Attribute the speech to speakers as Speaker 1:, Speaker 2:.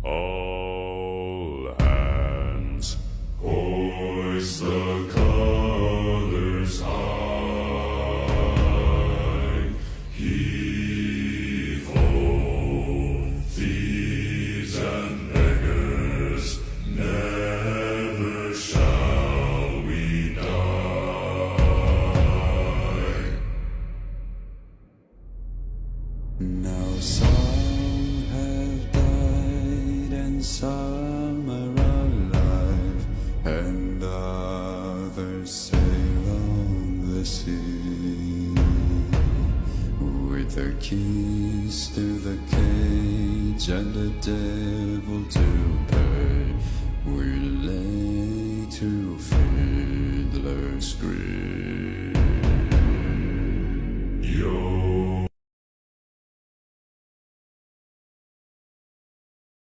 Speaker 1: All hands, hoist the colors high. Heave ho, thieves and beggars, never shall we die. Now some have died and some are alive, and others sail on the sea with the keys to the cage and the devil to